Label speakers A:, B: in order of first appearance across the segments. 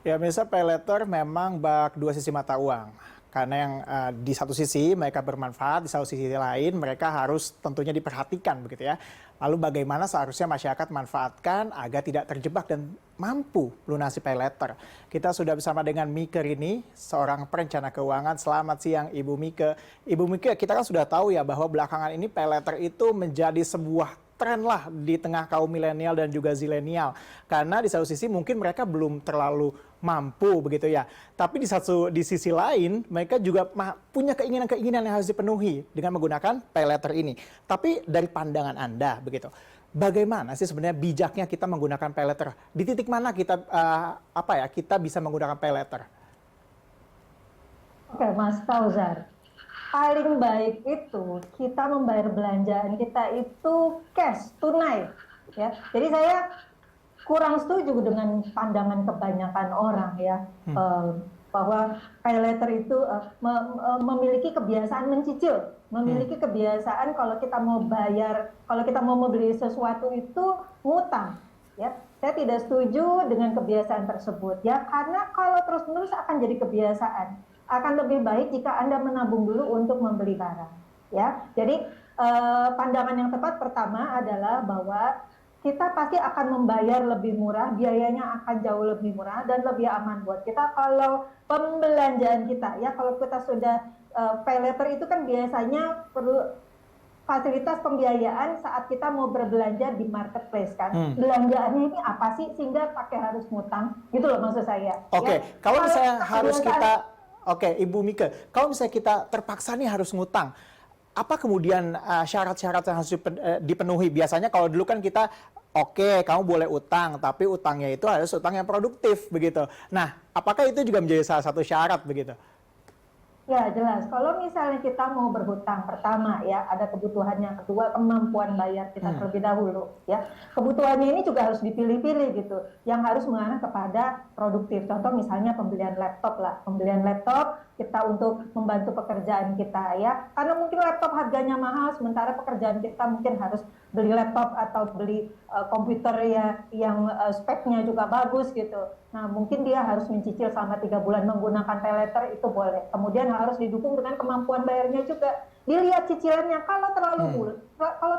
A: Ya, misal pay letter memang bak dua sisi mata uang. Karena yang di satu sisi mereka bermanfaat, di satu sisi lain mereka harus tentunya diperhatikan begitu ya. Lalu bagaimana seharusnya masyarakat manfaatkan agar tidak terjebak dan mampu lunasi pay letter. Kita sudah bersama dengan Mike Rini, seorang perencana keuangan. Selamat siang Ibu Mike. Ibu Mike, kita kan sudah tahu ya bahwa belakangan ini pay letter itu menjadi sebuah tren lah di tengah kaum milenial dan juga zilenial. Karena di satu sisi mungkin mereka belum terlalu mampu begitu ya. Tapi di sisi lain mereka juga punya keinginan-keinginan yang harus dipenuhi dengan menggunakan pay letter ini. Tapi dari pandangan Anda begitu, bagaimana sih sebenarnya bijaknya kita menggunakan pay letter? Di titik mana kita kita bisa menggunakan pay letter?
B: Oke, Mas Fauzar. Paling baik itu kita membayar belanjaan kita itu cash, tunai. Ya. Jadi saya kurang setuju dengan pandangan kebanyakan orang ya, bahwa pay letter itu memiliki kebiasaan mencicil, memiliki kebiasaan kalau kita mau bayar, kalau kita mau membeli sesuatu itu ngutang. Ya, saya tidak setuju dengan kebiasaan tersebut ya, karena kalau terus-menerus akan jadi kebiasaan. Akan lebih baik jika Anda menabung dulu untuk membeli barang. Ya, jadi pandangan yang tepat pertama adalah bahwa kita pasti akan membayar lebih murah, biayanya akan jauh lebih murah dan lebih aman buat kita kalau pembelanjaan kita. Ya, kalau kita sudah pay letter itu kan biasanya perlu fasilitas pembiayaan saat kita mau berbelanja di marketplace kan. Belanjaannya ini apa sih sehingga pakai harus ngutang? Gitu loh maksud saya.
A: Oke,
B: ya.
A: kalau misalnya harus kita Ibu Mike, kalau misalnya kita terpaksa nih harus ngutang, apa kemudian syarat-syarat yang harus dipenuhi? Biasanya kalau dulu kan kita, kamu boleh utang, tapi utangnya itu harus utang yang produktif, begitu. Nah, apakah itu juga menjadi salah satu syarat, begitu?
B: Ya, jelas. Kalau misalnya kita mau berhutang, pertama ya, ada kebutuhannya. Kedua, kemampuan bayar kita terlebih dahulu. Ya, kebutuhannya ini juga harus dipilih-pilih gitu. Yang harus mengarah kepada produktif. Contoh misalnya pembelian laptop lah. Pembelian laptop kita untuk membantu pekerjaan kita ya. Karena mungkin laptop harganya mahal, sementara pekerjaan kita mungkin harus beli laptop atau beli komputer ya yang speknya juga bagus gitu. Nah, mungkin dia harus mencicil selama 3 bulan menggunakan pay letter, itu boleh. Kemudian harus didukung dengan kemampuan bayarnya juga. Dilihat cicilannya, kalau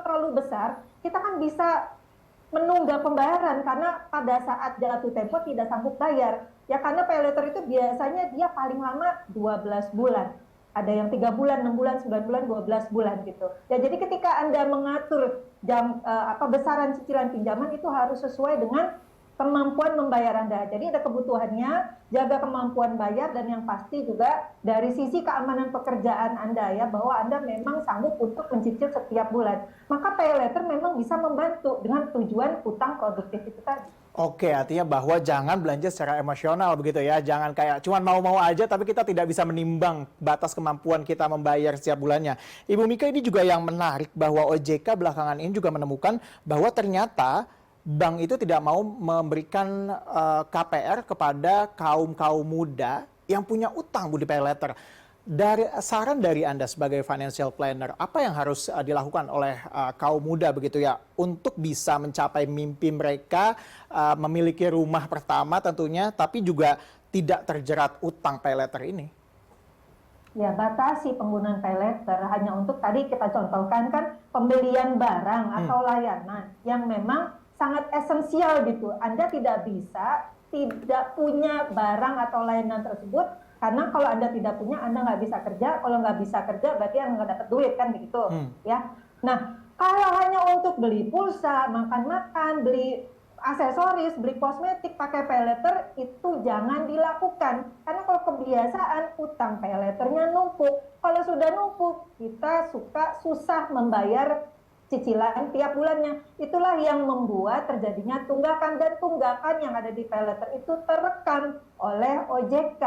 B: terlalu besar, kita kan bisa menunda pembayaran karena pada saat jatuh tempo tidak sanggup bayar. Ya, karena pay letter itu biasanya dia paling lama 12 bulan. Ada yang 3 bulan, 6 bulan, 9 bulan, 12 bulan gitu. Ya, jadi ketika Anda mengatur besaran cicilan pinjaman itu harus sesuai dengan kemampuan membayar Anda. Jadi ada kebutuhannya, jaga kemampuan bayar, dan yang pasti juga dari sisi keamanan pekerjaan Anda ya, bahwa Anda memang sanggup untuk mencicil setiap bulan. Maka pay letter memang bisa membantu dengan tujuan utang produktif itu tadi.
A: Oke, artinya bahwa jangan belanja secara emosional begitu ya. Jangan kayak cuman mau-mau aja tapi kita tidak bisa menimbang batas kemampuan kita membayar setiap bulannya. Ibu Mika, ini juga yang menarik bahwa OJK belakangan ini juga menemukan bahwa ternyata bank itu tidak mau memberikan KPR kepada kaum-kaum muda yang punya utang di pay letter. Dari saran dari Anda sebagai financial planner, apa yang harus dilakukan oleh kaum muda begitu ya untuk bisa mencapai mimpi mereka memiliki rumah pertama tentunya, tapi juga tidak terjerat utang pay letter ini?
B: Ya, batasi penggunaan pay letter hanya untuk tadi kita contohkan kan pembelian barang atau layanan yang memang sangat esensial gitu. Anda tidak bisa tidak punya barang atau layanan tersebut, karena kalau Anda tidak punya, Anda nggak bisa kerja. Kalau nggak bisa kerja, berarti Anda nggak dapat duit kan begitu, ya. Nah, kalau hanya untuk beli pulsa, makan-makan, beli aksesoris, beli kosmetik pakai pay letter, itu jangan dilakukan. Karena kalau kebiasaan utang pay letternya numpuk, kalau sudah numpuk, kita susah membayar cicilan tiap bulannya. Itulah yang membuat terjadinya tunggakan, dan tunggakan yang ada di pay letter itu terekam oleh OJK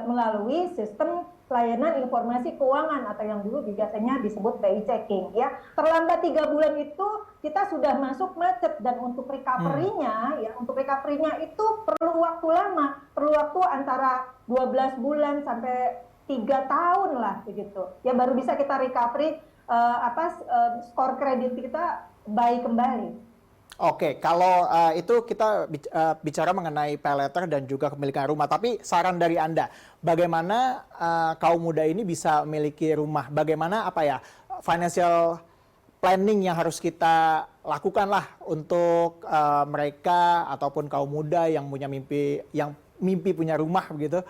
B: melalui sistem layanan informasi keuangan atau yang dulu biasanya disebut BI checking ya. Terlambat 3 bulan itu kita sudah masuk macet, dan untuk recovery-nya itu perlu waktu lama, perlu waktu antara 12 bulan sampai 3 tahun lah begitu. Ya, baru bisa kita recovery skor kredit kita baik kembali.
A: Oke, kalau itu kita bicara mengenai pay letter dan juga kepemilikan rumah. Tapi saran dari Anda, bagaimana kaum muda ini bisa memiliki rumah? Bagaimana apa ya financial planning yang harus kita lakukan lah untuk mereka ataupun kaum muda yang punya mimpi punya rumah begitu?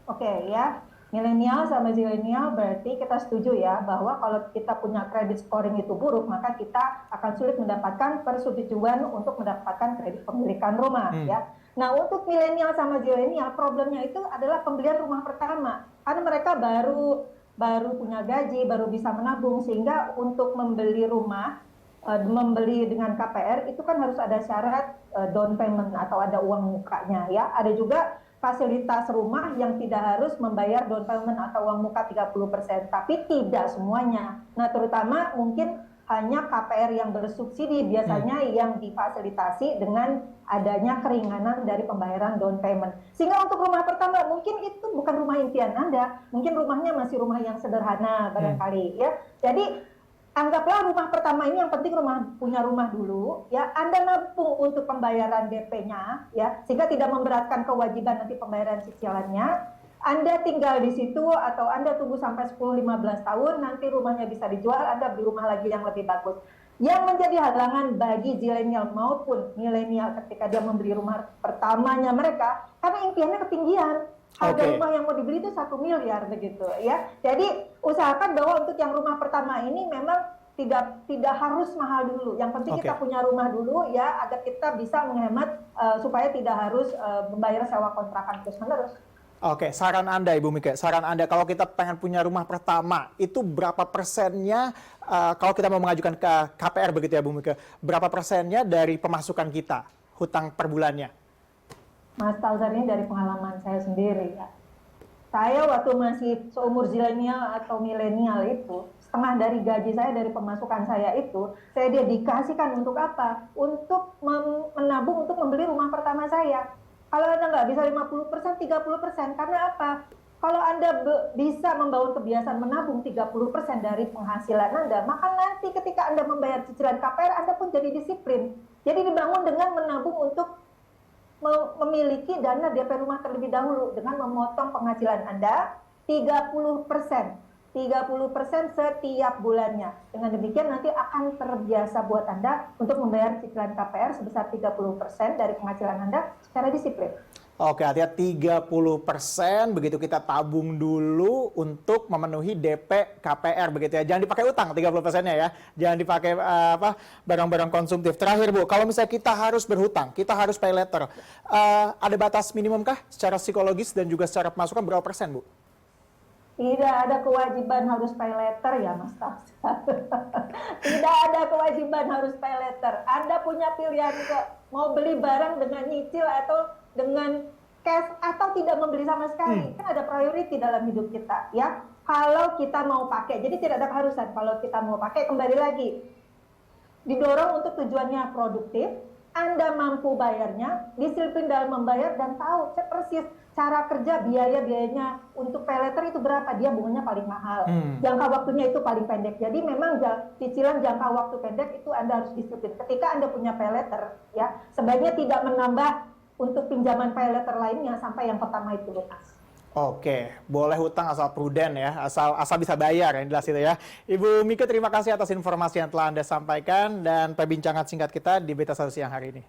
B: Oke ya, milenial sama zilenial berarti kita setuju ya bahwa kalau kita punya kredit scoring itu buruk, maka kita akan sulit mendapatkan persetujuan untuk mendapatkan kredit pemilikan rumah ya. Nah, untuk milenial sama zilenial problemnya itu adalah pembelian rumah pertama. Karena mereka baru punya gaji, baru bisa menabung, sehingga untuk membeli rumah, membeli dengan KPR itu kan harus ada syarat down payment atau ada uang mukanya ya. Ada juga fasilitas rumah yang tidak harus membayar down payment atau uang muka 30%, tapi tidak semuanya. Nah, terutama mungkin hanya KPR yang bersubsidi biasanya yang difasilitasi dengan adanya keringanan dari pembayaran down payment. Sehingga untuk rumah pertama mungkin itu bukan rumah impian Anda, mungkin rumahnya masih rumah yang sederhana barangkali ya. Jadi anggaplah rumah pertama ini yang penting punya rumah dulu ya. Anda nabung untuk pembayaran DP-nya ya, sehingga tidak memberatkan kewajiban nanti pembayaran cicilannya. Anda tinggal di situ atau Anda tunggu sampai 10-15 tahun nanti rumahnya bisa dijual, Anda beli rumah lagi yang lebih bagus. Yang menjadi halangan bagi zilenial maupun milenial ketika dia membeli rumah pertamanya mereka karena impiannya ketinggian. Harga rumah yang mau dibeli itu 1 miliar begitu ya. Jadi usahakan bahwa untuk yang rumah pertama ini memang tidak harus mahal dulu. Yang penting kita punya rumah dulu ya agar kita bisa menghemat supaya tidak harus membayar sewa kontrakan terus-menerus.
A: Oke, saran Anda Ibu Mika, saran Anda kalau kita pengen punya rumah pertama itu berapa persennya kalau kita mau mengajukan ke KPR begitu ya Bu Mika, berapa persennya dari pemasukan kita hutang per bulannya?
B: Mas Tauzar, ini dari pengalaman saya sendiri ya. Saya waktu masih seumur zilenial atau milenial itu, setengah dari gaji saya, dari pemasukan saya itu, saya dedikasikan untuk apa? Untuk menabung untuk membeli rumah pertama saya. Kalau Anda nggak bisa 50%, 30%, karena apa? Kalau Anda bisa membangun kebiasaan menabung 30% dari penghasilan Anda, maka nanti ketika Anda membayar cicilan KPR, Anda pun jadi disiplin. Jadi dibangun dengan menabung untuk memiliki dana DP rumah terlebih dahulu dengan memotong penghasilan Anda 30%. 30% setiap bulannya. Dengan demikian nanti akan terbiasa buat Anda untuk membayar cicilan KPR sebesar 30% dari penghasilan Anda secara disiplin.
A: Oke, artinya 30% begitu kita tabung dulu untuk memenuhi DP KPR begitu ya. Jangan dipakai utang 30%-nya ya. Jangan dipakai barang-barang konsumtif. Terakhir Bu, kalau misalnya kita harus berhutang, kita harus pay letter. Ada batas minimum kah secara psikologis dan juga secara pemasukan berapa persen Bu?
B: Tidak ada kewajiban harus pay letter ya Mas Tas. Tidak ada kewajiban harus pay letter. Anda punya pilihan mau beli barang dengan nyicil atau dengan cash atau tidak membeli sama sekali. Kan ada priority dalam hidup kita ya. Kalau kita mau pakai, jadi tidak ada keharusan. Kalau kita mau pakai, kembali lagi didorong untuk tujuannya produktif, Anda mampu bayarnya, disiplin dalam membayar dan tahu persis cara kerja biaya-biayanya untuk pay letter itu berapa, dia bunganya paling mahal. Jangka waktunya itu paling pendek. Jadi memang cicilan jangka waktu pendek itu Anda harus disiplin. Ketika Anda punya pay letter ya, sebaiknya tidak menambah untuk pinjaman pay letter lainnya sampai yang pertama itu lunas.
A: Oke, boleh hutang asal prudent ya, asal bisa bayar yang jelas itu ya. Ibu Mika, terima kasih atas informasi yang telah Anda sampaikan dan perbincangan singkat kita di Beta Satu Siang hari ini.